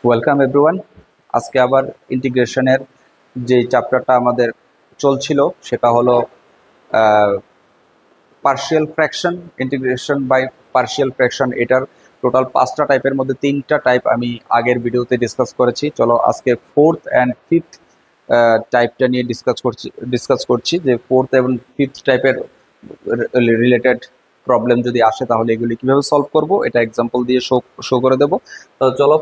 Welcome everyone. আজকে আবার ইন্টিগ্রেশনের যে চ্যাপ্টারটা আমাদের চলছিল সেটা হলো partial fraction, integration by partial fraction. এটার টোটাল 5টা টাইপের মধ্যে 3টা টাইপ আমি আগের ভিডিওতে ডিসকাস করেছি। চলো আজকে ফোর্থ অ্যান্ড ফিফথ টাইপটা নিয়ে ডিসকাস করছি যে ফোর্থ এবং ফিফথ টাইপের রিলেটেড প্রবলেম যদি আসে তাহলে এগুলি কিভাবে সলভ করব এটা এক্সাম্পল দিয়ে শো করে দেব। তো চলো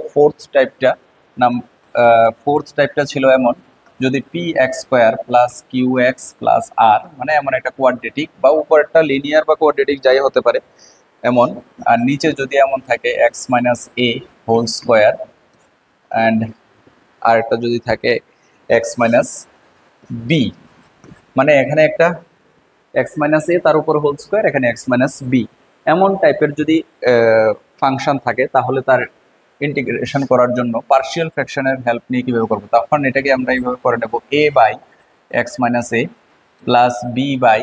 ফোর্থ টাইপটা ছিল এমন, যদি P X square plus Q X plus R, মানে এমন একটা কোয়াড্রেটিক বা উপরেরটা লিনিয়ার বা কোয়াড্রেটিক যাই হতে পারে এমন, আর নিচে যদি এমন থাকে x minus A whole square and আরেকটা যদি থাকে এক্স মাইনাস বি, মানে এখানে একটা এক্স মাইনাস এ তার উপর হোল স্কোয়ার, এখানে এক্স মাইনাস বি, এমন টাইপের যদি ফাংশন থাকে তাহলে তার ইন্টিগ্রেশন করার জন্য পার্শিয়াল ফ্র্যাকশনের হেল্প নিয়ে কীভাবে করবো, তখন এটাকে আমরা এইভাবে করে নেব এ by x minus A plus B by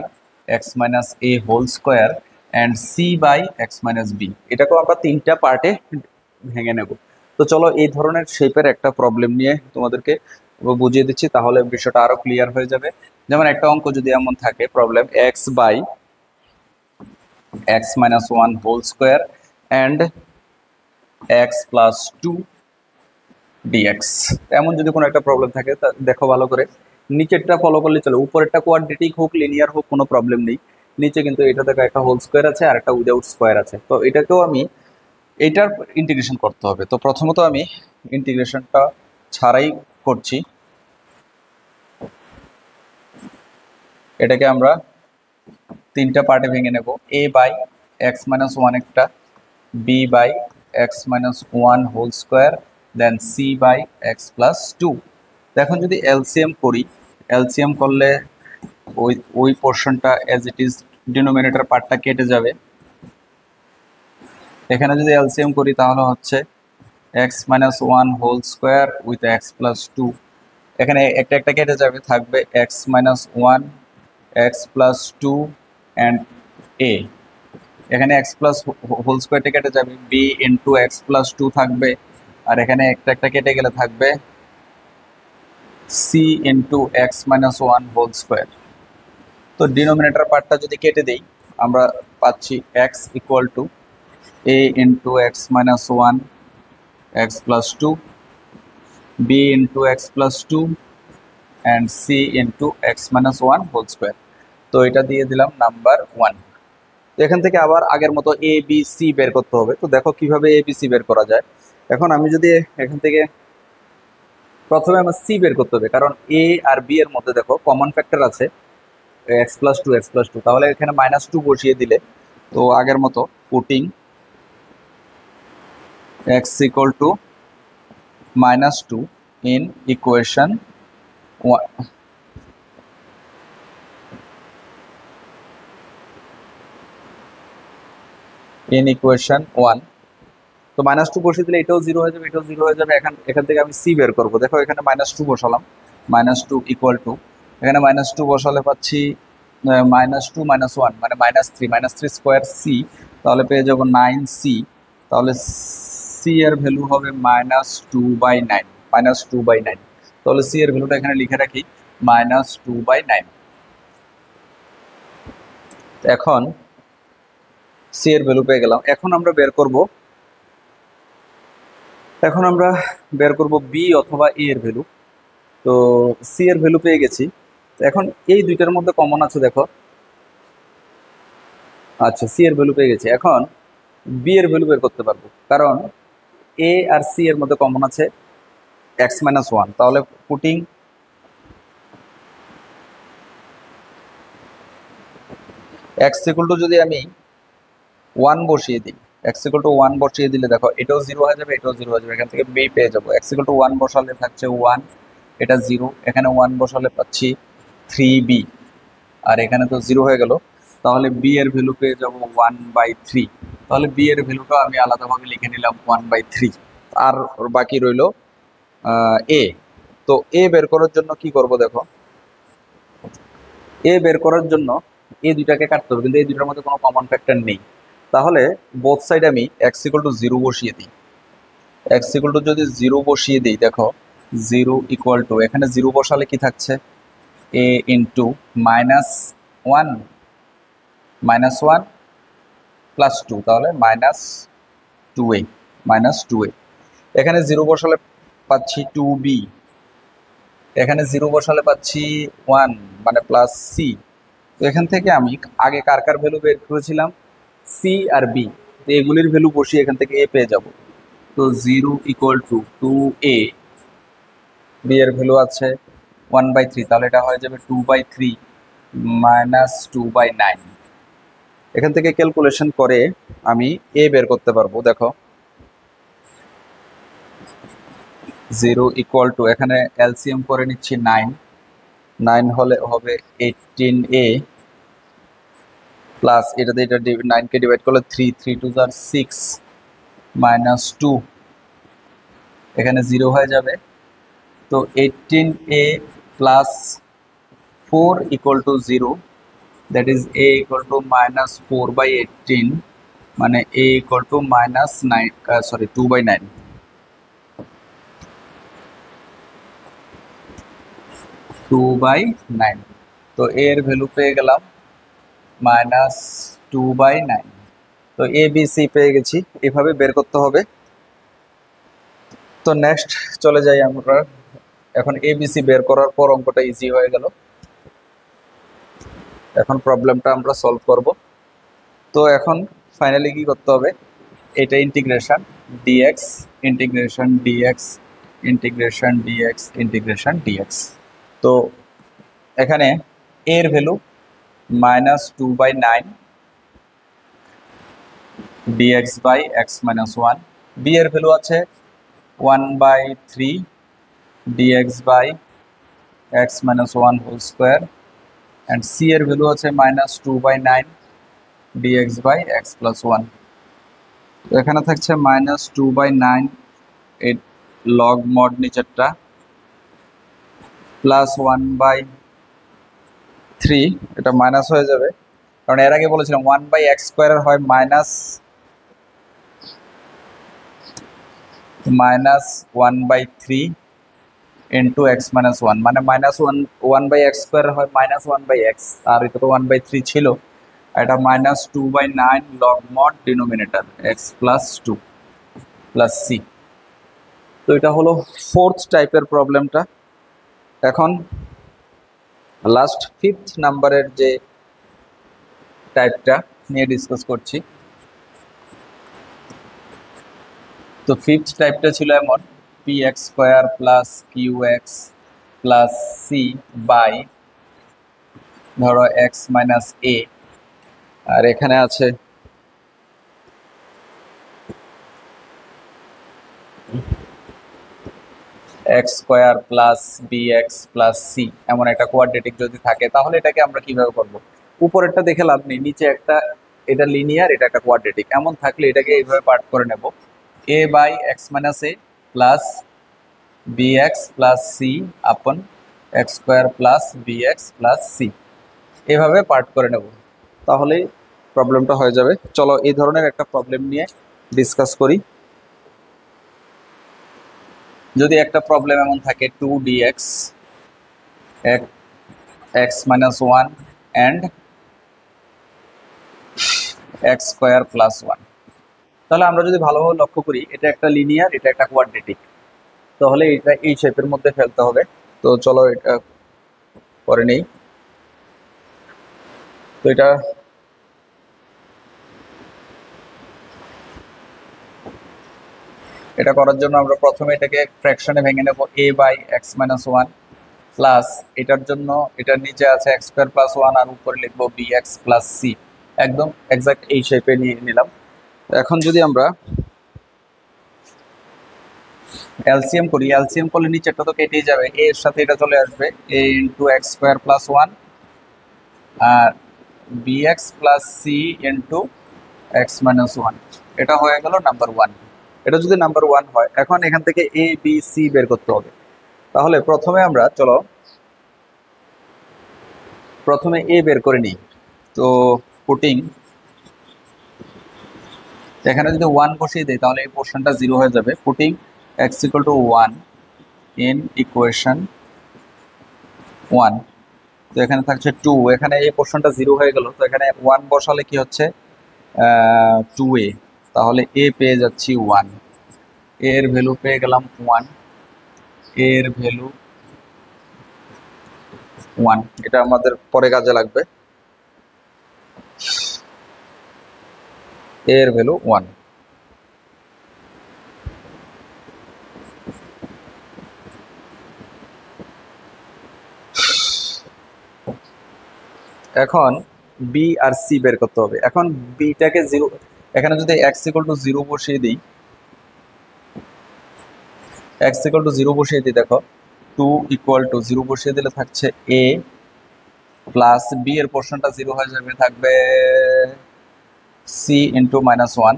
x minus A whole square and C by x minus B. এটাকেও আমরা 3টা পার্টে ভেঙে নেব। তো চলো এই ধরনের শেপের একটা প্রবলেম নিয়ে তোমাদেরকে বুঝিয়ে দিচ্ছি, তাহলে বিষয়টা আরো ক্লিয়ার হয়ে যাবে। যেমন একটা অঙ্ক যদি এমন থাকে, problem x by x minus one whole square and x plus two dx, এমন যদি কোনো একটা প্রবলেম থাকে তা দেখো ভালো করে, নিচেরটা ফলো করলে চলো, উপরেরটা কোয়াড্রেটিক হোক লিনিয়ার হোক কোনো প্রবলেম নেই, নিচে কিন্তু এটা দেখো একটা হোল স্কোয়ার আছে আর একটা উইদাউট স্কোয়ার আছে। তো এটাকেও আমি এইটার ইন্টিগ্রেশন করতে হবে। তো প্রথমত আমি ইন্টিগ্রেশনটা ছাড়াই করছি, এটাকে আমরা 3টা পার্টে ভেঙে নেব। এ বাই এক্স মাইনাস ওয়ান একটা, b by x minus one whole square, then c by x plus two. এখন যদি এলসিএম করি, এলসিএম করলে ওই পোর্শনটা অ্যাজ ইট ইজ ডিনোমিনেটর পার্টটা কেটে যাবে। এখানে যদি এলসিএম করি তাহলে হচ্ছে X minus one whole square with X plus two, এখানে একটা একটা কেটে যাবে, থাকবে X minus one X plus two and A, এখানে এক্স প্লাস হোল স্কোয়ারটা কেটে যাবে, B into x plus two থাকবে, আর এখানে একটা একটা কেটে গেলে থাকবে C into x minus one whole square. তো ডিনোমিনেটর পার্টটা যদি কেটে দেই আমরা পাচ্ছি X equal to A into x minus one X plus two, b into x plus two and c into x minus one whole square. তো এটা দিয়ে দিলাম নাম্বার 1। তো এখান থেকে আবার আগের মতো এ বি সি বের করতে হবে। তো দেখো কিভাবে এ বি সি বের করা যায়। এখন আমি যদি এখান থেকে প্রথমে আমার সি বের করতে হবে, কারণ এ আর বি এর মধ্যে দেখো কমন ফ্যাক্টর আছে x plus two x plus two, তাহলে এখানে মাইনাস টু বসিয়ে দিলে, তো আগের মতো putting x equal to minus two in equation equation 1। তো মাইনাস টু বসিয়ে দিলে এটাও জিরো হয়ে যাবে, এটাও জিরো হয়ে যাবে। এখান থেকে আমি সি বের করবো। দেখো এখানে মাইনাস টু বসালাম, মাইনাস টু ইকুয়াল টু, এখানে মাইনাস টু বসালে পাচ্ছি মাইনাস টু মাইনাস ওয়ান মানে মাইনাস থ্রি স্কোয়ার সি, তাহলে পেয়ে যাবো 9c। তাহলে সি এর ভ্যালু হবে minus two by nine, minus two by nine. তাহলে সি এর ভ্যালুটা এখানে লিখে রাখি মাইনাস টু বাই নাইন। এখন সি এর ভ্যালু পেয়ে গেলাম। এখন আমরা বের করব বি অথবা এ এর ভ্যালু। তো সি এর ভ্যালু পেয়ে গেছি। এখন এই দুইটার মধ্যে কমন আছে দেখো, আচ্ছা সি এর ভ্যালু পেয়ে গেছি। এখন বি এর ভ্যালু বের করতে পারবো, কারণ এ আর সি এর মধ্যে কমন আছে এক্স মাইনাস ওয়ান। তাহলে পুটিং এক্স ইকুয়াল টু, যদি আমি ওয়ান বসিয়ে দিই, এক্স ইকুয়াল টু ওয়ান বসিয়ে দিলে দেখো এটাও জিরো হয়ে যাবে, এটাও জিরো হয়ে যাবে, এখান থেকে বি পেয়ে যাবো। এক্স ইকুয়াল টু ওয়ান বসালে থাকছে ওয়ান, এটা জিরো, এখানে ওয়ান বসালে পাচ্ছি থ্রি বি, আর এখানে তো জিরো হয়ে গেল। তাহলে বি এর ভ্যালু পেয়ে যাবো ওয়ান বাই থ্রি। তাহলে বি এর ভ্যালুটা আমি আলাদাভাবে লিখে নিলাম ওয়ান বাই থ্রি। আর বাকি রইল এ। তো এ বের করার জন্য কি করব দেখো, এ বের করার জন্য এই দুইটাকে কাটতে হবে, কিন্তু এই দুইটার মধ্যে কোনো কমন ফ্যাক্টর নেই। তাহলে বোথ সাইড আমি এক্স ইকুয়াল টু জিরো বসিয়ে দিই। এক্স ইকুয়াল টু যদি 0 বসিয়ে দিই, দেখো 0 ইকুয়াল টু, এখানে 0 বসালে কি থাকছে, এ ইন্টু -1 -1 প্লাস 2, তাহলে -2a -2a। এখানে 0 বসালে পাচ্ছি 2b, এখানে 0 বসালে পাচ্ছি 1 মানে প্লাস সি। তো এখান থেকে আমি আগে কার কার ভ্যালু বের করেছিলাম, সি আর বি, তো এগুলির ভ্যালু বসিয়ে এখান থেকে এ পেয়ে যাব। তো 0 ইকুয়াল টু 2a, বি এর ভ্যালু আছে 1/3, তাহলে এটা হয়ে যাবে 2/3 -2/9। এখান থেকে ক্যালকুলেশন করে আমি এ বের করতে পারবো। দেখো 0 ইকুয়াল টু, এখানে এলসিএম করে নিচ্ছি 9 হলে হবে 18a প্লাস এটাতে এটা 9কে ডিভাইড করলে 3 2 6 -2, এখানে 0 হয়ে যাবে। তো 18a plus 4 equal to 0, that is a equal to -4/18, মানে a ইকুয়াল টু -2/9। তো এর ভ্যালু পেয়ে গেলাম -2/9। তো এ বি সি পেয়ে গেছি, এভাবে বের করতে হবে। তো নেক্সট চলে যাই আমরা, এখন এ বি সি বের করার পর অঙ্কটা ইজি হয়ে গেল। এখন প্রবলেমটা আমরা সলভ করব। তো এখন ফাইনালি কি করতে হবে, এটা integration dx, integration dx, integration dx, integration dx. তো এখানে এর value -2/9 dx by x minus 1, b এর ভ্যালু আছে 1/3 dx by x minus 1 whole square, and c এর ভ্যালু আছে -2/9 dx by x plus 1। তো এখানে থাকছে -2/9 এই লগ মড নিচেরটা প্লাস 1/3, এটা মাইনাস হয়ে যাবে, কারণ এর আগে বলেছিলাম 1/x স্কোয়ারের হয় -1/3 ইন্টু x minus 1, মানে -1/x স্কোয়ারের হয় -1/x, আর এটা তো 1/3 ছিল, এটা -2/9 log mod denominator x plus 2 plus c। তো এটা হলো 4th টাইপের প্রবলেমটা। এখন লাস্ট 5th নাম্বারের যে টাইপটা নিয়ে ডিসকাস করছি। তো 5th টাইপটা ছিল এমন, px square plus qx plus c by ধরো x মাইনাস a, আর এখানে আছে x square plus bx plus c, এমন একটা কোয়াড্রেটিক যদি থাকে তাহলে এটাকে আমরা কিভাবে করব। উপরেরটা দেখে লাভ নেই, নিচে একটা, এটা লিনিয়ার, এটা একটা কোয়াড্রেটিক, এমন থাকলে এটাকে এইভাবে পার্ট করে নেব, a by x minus a plus bx plus c upon x square plus bx plus c, এভাবে পার্ট করে নেব, তাহলেই প্রবলেমটা হয়ে যাবে। চলো এই ধরনের একটা প্রবলেম নিয়ে ডিসকাস করি। যদি একটা প্রবলেম এমন থাকে 2dx x minus 1 and x square plus 1, তাহলে আমরা যদি ভালোভাবে লক্ষ্য করি এটা একটা লিনিয়ার, এটা একটা কোয়াড্রেটিক, তাহলে এটা এই শেপের মধ্যে ফেলতে হবে। তো চলো এটা করে নেই। তো এটা করার জন্য আমরা প্রথমে এটাকে ফ্র্যাকশনে ভেঙে নেব, a by x minus 1 plus এটার জন্য এটার নিচে আছে x স্কোয়ার প্লাস 1 আর উপরে লিখবো bx প্লাস c, একদম এক্সাক্ট এই শেপে নিয়ে নিলাম। এখন যদি আমরা এলসিএম করি, এলসিএম করলে নিচেরটা তো কেটেই যাবে, a এর সাথে এটা চলে আসবে a into x square plus 1 আর bx plus c into x minus 1, এটা হয়ে গেল নাম্বার 1। এটা যদি নাম্বার 1 হয়, এখন এখান থেকে a b c বের করতে হবে। তাহলে প্রথমে আমরা চলো প্রথমে a বের করে নিই। তো পুটিং এখানে যদি 1 বসিয়ে দেয় তাহলে এই পোর্শনটা 0 হয়ে যাবে। Putting x equal to 1 in equation 1, তো এখানে থাকছে 2, এখানে এই পোর্শনটা 0 হয়ে গেল, তো এখানে 1 বসালে কি হচ্ছে 2a, তাহলে a পেয়ে যাচ্ছি 1, এর ভ্যালু পেয়ে গেলাম 1, এর ভ্যালু 1, এটা আমাদের পরে কাজে লাগবে। এর ভ্যালু 1। এখন বি আর সি বের করতে হবে। এখন বিটাকে 0, এখানে যদি এক্স ইকুয়াল টু 0 বসিয়ে দিই, এক্স ইকুয়াল টু 0 বসিয়ে দিই, দেখো 2 ইকুয়াল টু 0 বসিয়ে দিলে থাকছে এ প্লাস বি এর পোর্শনটা 0 হয়ে যাবে, থাকবে C into -1,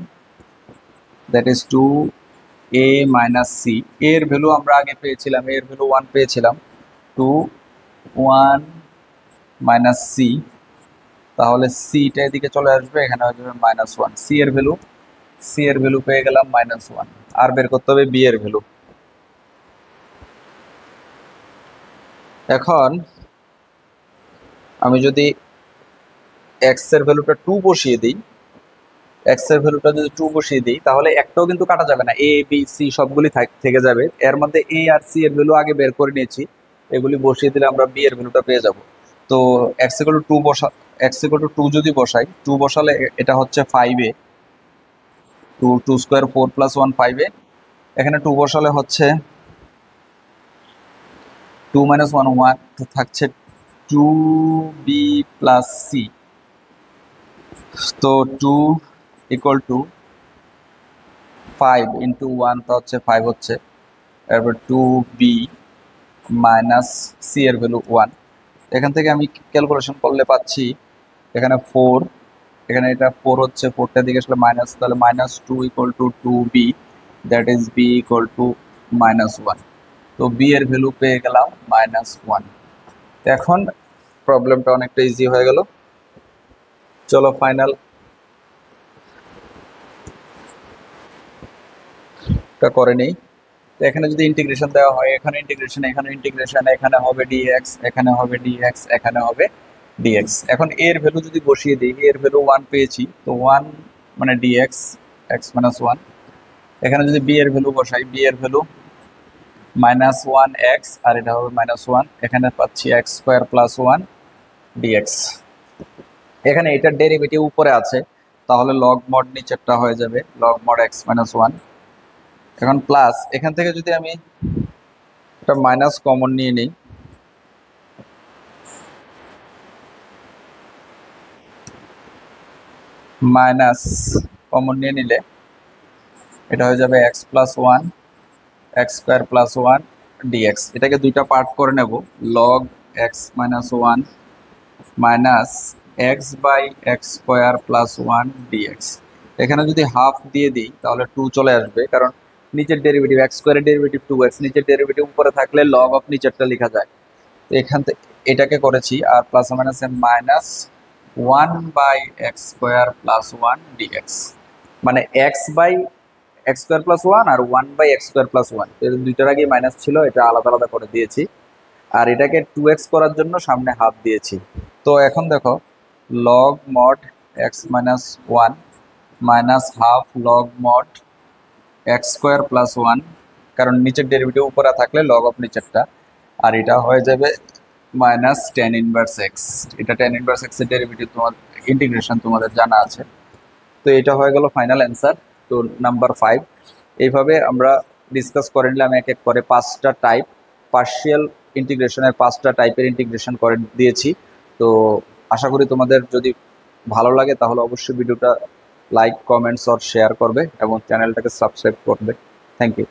that is 2a minus c. এর ভ্যালু আমরা আগে পেয়েছিলাম, এর ভ্যালু 1 পেয়েছিলাম, 2 1 মাইনাস সি, তাহলে সিটা এদিকে চলে আসবে, এখানে হয়ে যাবে -1। সি এর ভ্যালু পেয়ে গেলাম -1, আর বের করতে হবে বি এর ভ্যালু। এখন আমি যদি এক্স এর ভ্যালুটা 2 বসিয়ে দিই, এক্স এর ভ্যালুটা যদি 2 বসিয়ে দিই তাহলে একটাও কিন্তু কাটা যাবে না, এ বি সি সবগুলি থেকে যাবে। এর মধ্যে এ আর সি এর ভ্যালু আগে বের করে নিয়েছি, এগুলি বসিয়ে দিলে আমরা বি এর ভ্যালুটা পেয়ে যাব। তো x equal two 2 x equal two 2 যদি বসাই, 2 বসালে এটা হচ্ছে 5a, 2 স্কোয়ার 4 প্লাস 1 5a, এখানে 2 বসালে হচ্ছে 2 - 1 1, থাকছে 2b প্লাস সি, তো 2 ইকুয়াল টু 5 ইন্টু 1, তো হচ্ছে 5 হচ্ছে, এরপর 2b মাইনাস সি এর ভ্যালু 1। এখান থেকে আমি ক্যালকুলেশন করলে পাচ্ছি এখানে 4, এখানে এটা 4 হচ্ছে, 4টা দিকে আসলে মাইনাস, তাহলে -2 equal to 2b, that is b equal to -1, তো বি এর ভ্যালু পেয়ে গেলাম -1। এখন প্রবলেমটা অনেকটা ইজি হয়ে গেল। চলো ফাইনাল করে নেই। তো এখানে যদি ইন্টিগ্রেশন দেওয়া হয়, এখানে ইন্টিগ্রেশন, এখানে ইন্টিগ্রেশন, এখানে হবে dx, এখানে হবে dx, এখানে হবে dx। এখন এর ভ্যালু যদি বসিয়ে দিই, এর ভ্যালু 1 পেয়েছি, তো 1 মানে dx x - 1, এখানে যদি বি এর ভ্যালু বসাই, বি এর ভ্যালু -1x, আর এটা হবে -1, এখানে পাচ্ছি x স্কোয়ার প্লাস 1 dx। এখানে এটার ডেরিভেটিভ উপরে আছে, তাহলে লগ মড নিচেরটা হয়ে যাবে লগ মড x - 1। এখন প্লাস, এখান থেকে যদি আমি একটা মাইনাস কমন নিয়ে নিই, মাইনাস কমন নিয়ে নিলে এটা হয়ে যাবে x plus 1 x square plus 1 dx। এটাকে দুইটা পার্ট করে নেব, log x - 1 minus x by x square plus 1 dx। এখানে যদি হাফ দিয়ে দিই তাহলে 2 চলে আসবে, কারণ নিচের ডেরিভেটিভ x স্কোয়ারের ডেরিভেটিভ 2x, নিচের ডেরিভেটিভ উপরে থাকলে লগ অফ নিচেরটা লেখা যায়। তো এখান থেকে এটাকে করেছি, আর প্লাস মাইনাসে -1 by x square plus 1 dx, মানে x by x square plus 1 আর 1 বাই x স্কোয়ার প্লাস 1, এর দুইটার আগে মাইনাস ছিল, এটা আলাদা আলাদা করে দিয়েছি, আর এটাকে 2x করার জন্য সামনে হাফ দিয়েছি। তো এখন দেখো log mod x - 1 minus half log mod x square plus 1, কারণ নিচের ডেরিভেটিভ উপরে থাকলে লগ অফ নিচেরটা, আর এটা হয়ে যাবে -tan ইনভার্স x। এটা tan ইনভার্স x এর ডেরিভেটিভ তোমার ইন্টিগ্রেশন তোমাদের জানা আছে। তো এটা হয়ে গেল ফাইনাল অ্যান্সার, তো নাম্বার 5। এইভাবে আমরা ডিসকাস করে নিলাম এক এক করে 5টা টাইপ, পার্শিয়াল ইন্টিগ্রেশনের 5টা টাইপের ইন্টিগ্রেশন করে দিয়েছি। তো আশা করি তোমাদের যদি ভালো লাগে তাহলে অবশ্যই ভিডিওটা লাইক, কমেন্টস আর শেয়ার করবে এবং চ্যানেলটাকে সাবস্ক্রাইব করবে। Thank you.